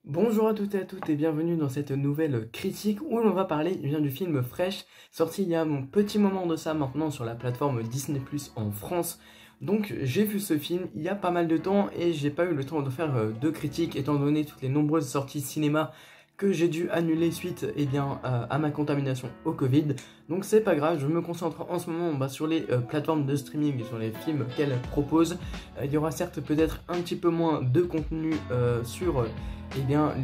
Bonjour à toutes et à toutes et bienvenue dans cette nouvelle critique où l'on va parler du film Fresh, sorti il y a un petit moment de ça maintenant sur la plateforme Disney+ en France. Donc j'ai vu ce film il y a pas mal de temps et j'ai pas eu le temps de faire de critiques étant donné toutes les nombreuses sorties cinéma que j'ai dû annuler suite à ma contamination au Covid. Donc c'est pas grave, je me concentre en ce moment sur les plateformes de streaming et sur les films qu'elles proposent. Il y aura certes peut-être un petit peu moins de contenu sur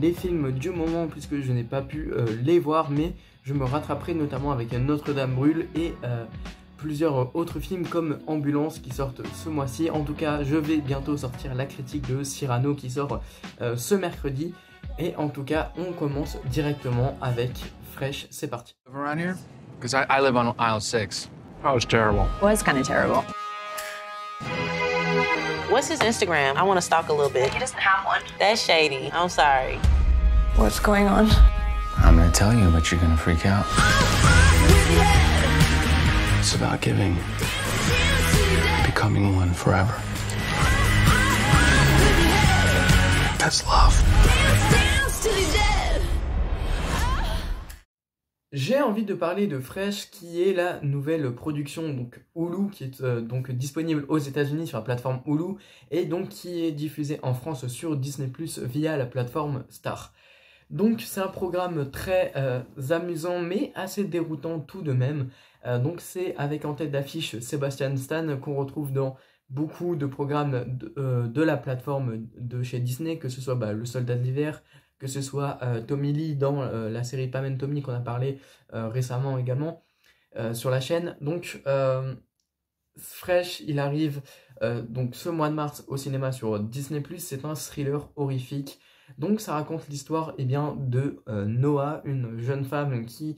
les films du moment puisque je n'ai pas pu les voir, mais je me rattraperai notamment avec Notre-Dame brûle et plusieurs autres films comme Ambulance qui sortent ce mois-ci. En tout cas, je vais bientôt sortir la critique de Cyrano qui sort ce mercredi. Et en tout cas, on commence directement avec Fresh, c'est parti. Around here? Because I live on aisle 6. Oh, it's terrible. Was kind of terrible. What's his Instagram? I want to stalk a little bit. He doesn't have one. That's shady. I'm sorry. What's going on? I'm gonna tell you, but you're gonna freak out. It's about giving, becoming one forever. That's love. J'ai envie de parler de Fresh qui est la nouvelle production donc Hulu qui est donc disponible aux États-Unis sur la plateforme Hulu et donc qui est diffusée en France sur Disney+ via la plateforme Star. Donc c'est un programme très amusant mais assez déroutant tout de même. Donc c'est avec en tête d'affiche Sebastian Stan qu'on retrouve dans beaucoup de programmes de la plateforme de chez Disney, que ce soit Le Soldat de l'hiver, que ce soit Tommy Lee dans la série Pam and Tommy qu'on a parlé récemment également sur la chaîne. Donc Fresh, il arrive donc ce mois de mars au cinéma sur Disney+. C'est un thriller horrifique. Donc ça raconte l'histoire de Noah, une jeune femme qui,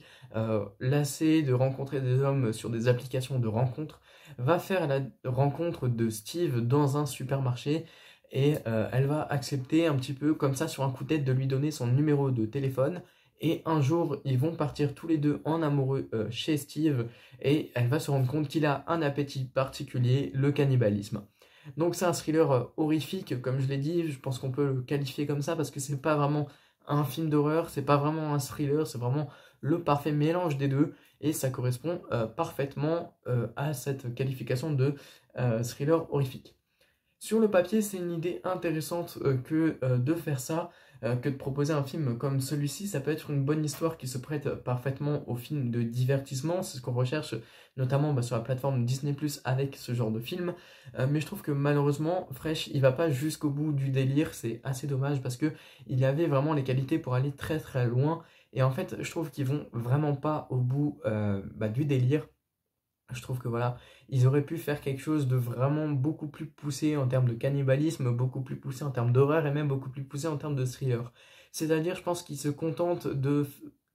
lassée de rencontrer des hommes sur des applications de rencontres, va faire la rencontre de Steve dans un supermarché et elle va accepter un petit peu comme ça sur un coup de tête de lui donner son numéro de téléphone. Et un jour, ils vont partir tous les deux en amoureux chez Steve et elle va se rendre compte qu'il a un appétit particulier, le cannibalisme. Donc c'est un thriller horrifique, comme je l'ai dit, je pense qu'on peut le qualifier comme ça parce que c'est pas vraiment un film d'horreur, c'est pas vraiment un thriller, c'est vraiment le parfait mélange des deux et ça correspond parfaitement à cette qualification de thriller horrifique. Sur le papier, c'est une idée intéressante que de faire ça, que de proposer un film comme celui-ci. Ça peut être une bonne histoire qui se prête parfaitement au film de divertissement. C'est ce qu'on recherche notamment sur la plateforme Disney+ avec ce genre de film. Mais je trouve que malheureusement, Fresh, il va pas jusqu'au bout du délire. C'est assez dommage parce que il y avait vraiment les qualités pour aller très très loin. Et en fait, je trouve qu'ils vont vraiment pas au bout du délire. Je trouve que voilà, ils auraient pu faire quelque chose de vraiment beaucoup plus poussé en termes de cannibalisme, beaucoup plus poussé en termes d'horreur et même beaucoup plus poussé en termes de thriller. C'est-à-dire, je pense qu'ils se contentent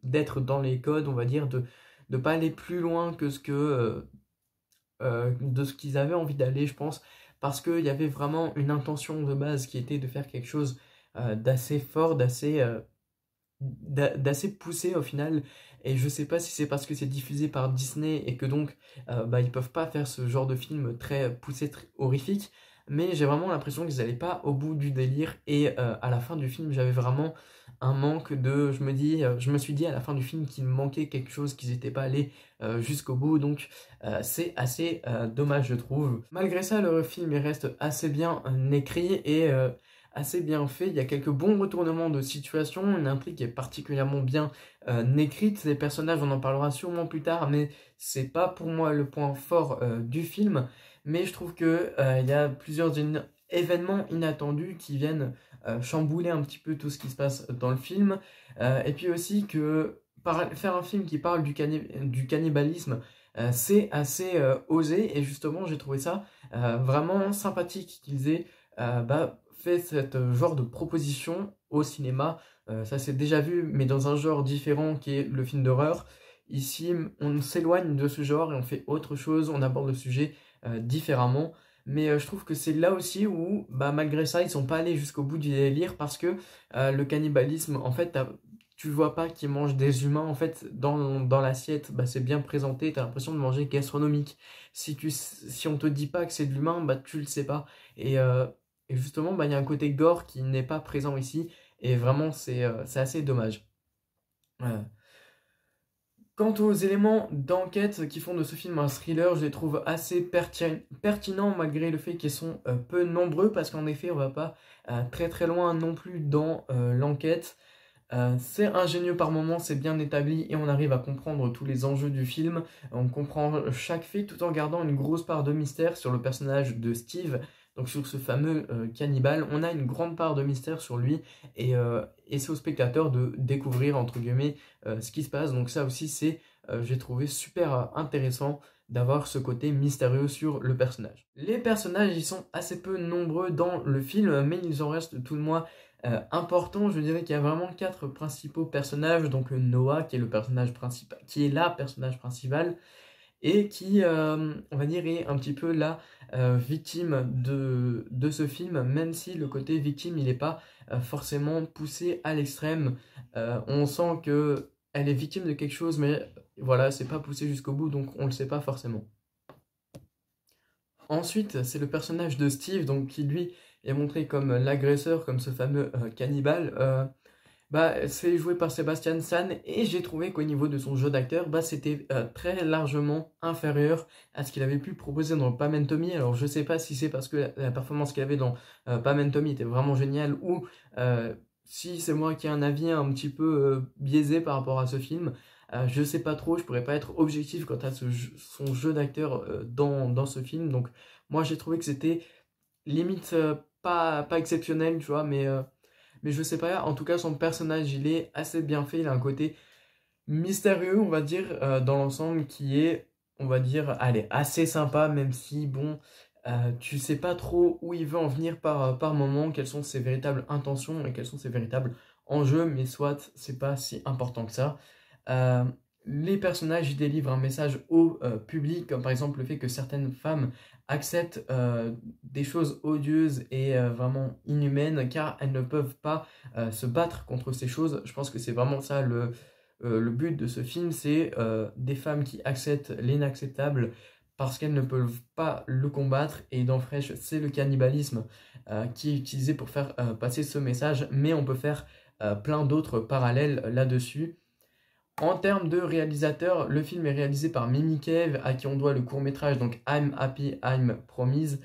d'être dans les codes, on va dire, de pas aller plus loin que de ce qu'ils avaient envie d'aller, je pense, parce qu'il y avait vraiment une intention de base qui était de faire quelque chose d'assez fort, d'assez poussé au final. Et je sais pas si c'est parce que c'est diffusé par Disney et que donc ils peuvent pas faire ce genre de film très poussé, très horrifique, mais j'ai vraiment l'impression qu'ils allaient pas au bout du délire et à la fin du film j'avais vraiment un manque de, je me suis dit à la fin du film qu'il me manquait quelque chose, qu'ils étaient pas allés jusqu'au bout, donc c'est assez dommage je trouve. Malgré ça le film il reste assez bien écrit et assez bien fait, il y a quelques bons retournements de situation, une intrigue qui est particulièrement bien écrite, les personnages on en parlera sûrement plus tard, mais c'est pas pour moi le point fort du film, mais je trouve que il y a plusieurs événements inattendus qui viennent chambouler un petit peu tout ce qui se passe dans le film, et puis aussi que faire un film qui parle du cannibalisme, c'est assez osé, et justement j'ai trouvé ça vraiment sympathique qu'ils aient fait ce genre de proposition au cinéma. Ça s'est déjà vu, mais dans un genre différent qui est le film d'horreur. Ici, on s'éloigne de ce genre et on fait autre chose, on aborde le sujet différemment. Mais je trouve que c'est là aussi où, malgré ça, ils sont pas allés jusqu'au bout du délire parce que le cannibalisme, en fait, tu vois pas qu'ils mangent des humains, en fait, dans l'assiette, c'est bien présenté, tu as l'impression de manger gastronomique. Si on te dit pas que c'est de l'humain, tu le sais pas. Et justement, il y a un côté gore qui n'est pas présent ici. et vraiment c'est assez dommage. Quant aux éléments d'enquête qui font de ce film un thriller, je les trouve assez pertinents malgré le fait qu'ils sont peu nombreux, parce qu'en effet on va pas très loin non plus dans l'enquête. C'est ingénieux par moments, c'est bien établi et on arrive à comprendre tous les enjeux du film. On comprend chaque fait tout en gardant une grosse part de mystère sur le personnage de Steve, donc sur ce fameux cannibale. On a une grande part de mystère sur lui et c'est au spectateur de découvrir entre guillemets ce qui se passe. Donc ça aussi c'est, j'ai trouvé super intéressant d'avoir ce côté mystérieux sur le personnage. Les personnages ils sont assez peu nombreux dans le film, mais ils en restent tout de moins important. Je dirais qu'il y a vraiment 4 principaux personnages, donc Noah qui est le personnage principal, qui est la personnage principale et qui on va dire est un petit peu la victime de ce film, même si le côté victime il n'est pas forcément poussé à l'extrême. On sent que elle est victime de quelque chose, mais voilà, c'est pas poussé jusqu'au bout, donc on le sait pas forcément. Ensuite, c'est le personnage de Steve, donc qui lui est montré comme l'agresseur, comme ce fameux cannibale. C'est joué par Sebastian Stan et j'ai trouvé qu'au niveau de son jeu d'acteur, c'était très largement inférieur à ce qu'il avait pu proposer dans Pam and Tommy. Alors je sais pas si c'est parce que la performance qu'il avait dans Pam and Tommy était vraiment géniale ou si c'est moi qui ai un avis un petit peu biaisé par rapport à ce film. Je sais pas trop, je pourrais pas être objectif quant à son jeu d'acteur dans ce film. Donc moi j'ai trouvé que c'était limite pas exceptionnel, tu vois, mais je sais pas, en tout cas son personnage il est assez bien fait, il a un côté mystérieux on va dire dans l'ensemble qui est, on va dire, allez, assez sympa, même si bon, tu sais pas trop où il veut en venir par moment, quelles sont ses véritables intentions et quels sont ses véritables enjeux, mais soit c'est pas si important que ça. Les personnages ils délivrent un message au public, comme par exemple le fait que certaines femmes acceptent des choses odieuses et vraiment inhumaines car elles ne peuvent pas se battre contre ces choses. Je pense que c'est vraiment ça le but de ce film, c'est des femmes qui acceptent l'inacceptable parce qu'elles ne peuvent pas le combattre. Et dans Fresh, c'est le cannibalisme qui est utilisé pour faire passer ce message, mais on peut faire plein d'autres parallèles là-dessus. En termes de réalisateur, le film est réalisé par Mimi Cave, à qui on doit le court-métrage, donc I'm Happy, I'm Promise.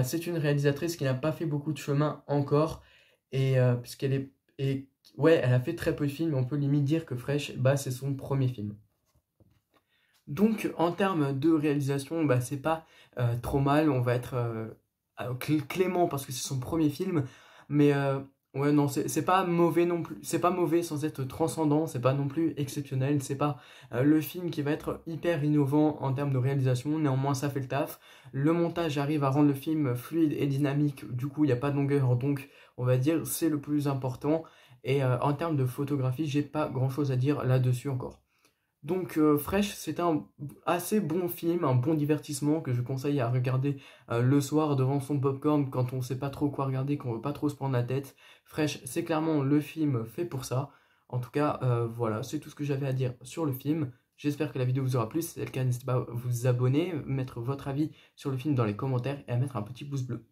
C'est une réalisatrice qui n'a pas fait beaucoup de chemin encore, et puisqu'elle elle a fait très peu de films, on peut limite dire que Fresh, c'est son premier film. Donc en termes de réalisation, c'est pas trop mal, on va être clément parce que c'est son premier film, mais ouais, non, c'est pas mauvais non plus, c'est pas mauvais sans être transcendant, c'est pas non plus exceptionnel, c'est pas le film qui va être hyper innovant en termes de réalisation, néanmoins ça fait le taf. Le montage arrive à rendre le film fluide et dynamique, du coup il n'y a pas de longueur, donc on va dire c'est le plus important. Et en termes de photographie, j'ai pas grand chose à dire là-dessus encore. Donc Fresh, c'est un assez bon film, un bon divertissement que je conseille à regarder le soir devant son popcorn quand on sait pas trop quoi regarder, qu'on veut pas trop se prendre la tête. Fresh, c'est clairement le film fait pour ça. En tout cas, voilà, c'est tout ce que j'avais à dire sur le film. J'espère que la vidéo vous aura plu. Si c'est le cas, n'hésitez pas à vous abonner, mettre votre avis sur le film dans les commentaires et à mettre un petit pouce bleu.